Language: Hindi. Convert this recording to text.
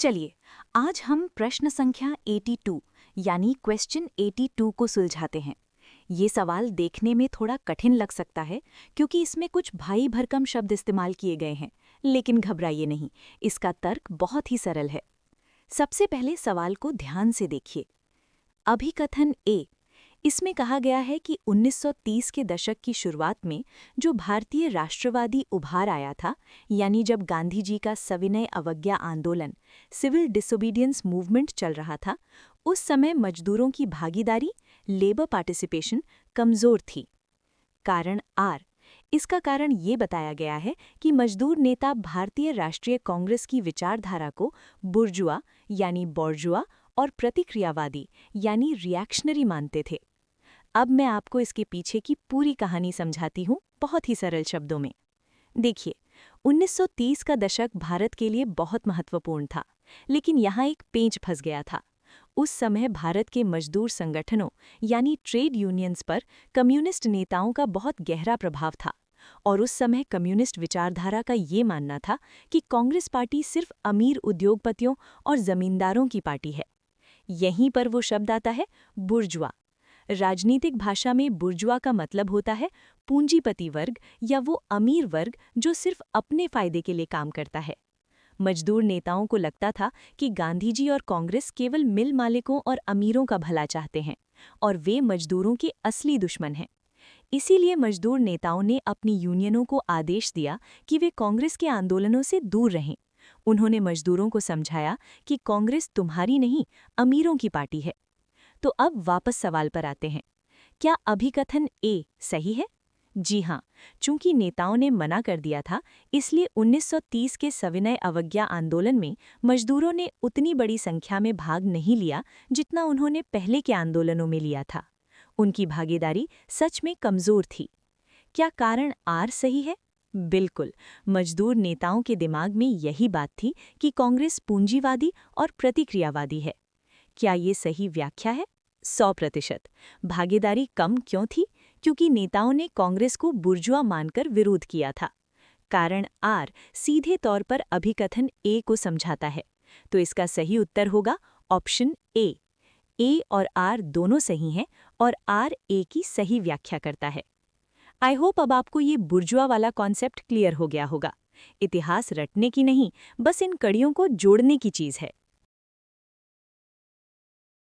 चलिए, आज हम प्रश्न संख्या 82 यानी क्वेश्चन 82 को सुलझाते हैं। ये सवाल देखने में थोड़ा कठिन लग सकता है क्योंकि इसमें कुछ भारी भरकम शब्द इस्तेमाल किए गए हैं, लेकिन घबराइए नहीं, इसका तर्क बहुत ही सरल है। सबसे पहले सवाल को ध्यान से देखिए। अभिकथन ए, इसमें कहा गया है कि 1930 के दशक की शुरुआत में जो भारतीय राष्ट्रवादी उभार आया था, यानी जब गांधी जी का सविनय अवज्ञा आंदोलन सिविल डिसोबीडियंस मूवमेंट चल रहा था, उस समय मजदूरों की भागीदारी लेबर पार्टिसिपेशन कमजोर थी। कारण आर, इसका कारण ये बताया गया है कि मजदूर नेता भारतीय राष्ट्रीय कांग्रेस की विचारधारा को बुर्जुआ यानी बॉर्जुआ और प्रतिक्रियावादी यानी रिएक्शनरी मानते थे। अब मैं आपको इसके पीछे की पूरी कहानी समझाती हूँ बहुत ही सरल शब्दों में। देखिए, 1930 का दशक भारत के लिए बहुत महत्वपूर्ण था, लेकिन यहाँ एक पेंच फंस गया था। उस समय भारत के मजदूर संगठनों यानी ट्रेड यूनियंस पर कम्युनिस्ट नेताओं का बहुत गहरा प्रभाव था, और उस समय कम्युनिस्ट विचारधारा का ये मानना था कि कांग्रेस पार्टी सिर्फ अमीर उद्योगपतियों और जमींदारों की पार्टी है। यहीं पर वो शब्द आता है बुर्जुआ। राजनीतिक भाषा में बुर्जुआ का मतलब होता है पूंजीपति वर्ग या वो अमीर वर्ग जो सिर्फ अपने फायदे के लिए काम करता है। मजदूर नेताओं को लगता था कि गांधी जी और कांग्रेस केवल मिल मालिकों और अमीरों का भला चाहते हैं और वे मजदूरों के असली दुश्मन हैं। इसीलिए मजदूर नेताओं ने अपनी यूनियनों को आदेश दिया कि वे कांग्रेस के आंदोलनों से दूर रहें। उन्होंने मजदूरों को समझाया कि कांग्रेस तुम्हारी नहीं, अमीरों की पार्टी है। तो अब वापस सवाल पर आते हैं, क्या अभिकथन ए सही है? जी हाँ, चूंकि नेताओं ने मना कर दिया था, इसलिए 1930 के सविनय अवज्ञा आंदोलन में मजदूरों ने उतनी बड़ी संख्या में भाग नहीं लिया जितना उन्होंने पहले के आंदोलनों में लिया था। उनकी भागीदारी सच में कमजोर थी। क्या कारण आर सही है? बिल्कुल, मजदूर नेताओं के दिमाग में यही बात थी कि कांग्रेस पूंजीवादी और प्रतिक्रियावादी है। क्या ये सही व्याख्या है? 100%। भागीदारी कम क्यों थी? क्योंकि नेताओं ने कांग्रेस को बुर्जुआ मानकर विरोध किया था। कारण आर सीधे तौर पर अभिकथन ए को समझाता है, तो इसका सही उत्तर होगा ऑप्शन ए। ए और आर दोनों सही हैं और आर ए की सही व्याख्या करता है। आई होप अब आपको ये बुर्जुआ वाला कॉन्सेप्ट क्लियर हो गया होगा। इतिहास रटने की नहीं, बस इन कड़ियों को जोड़ने की चीज़ है।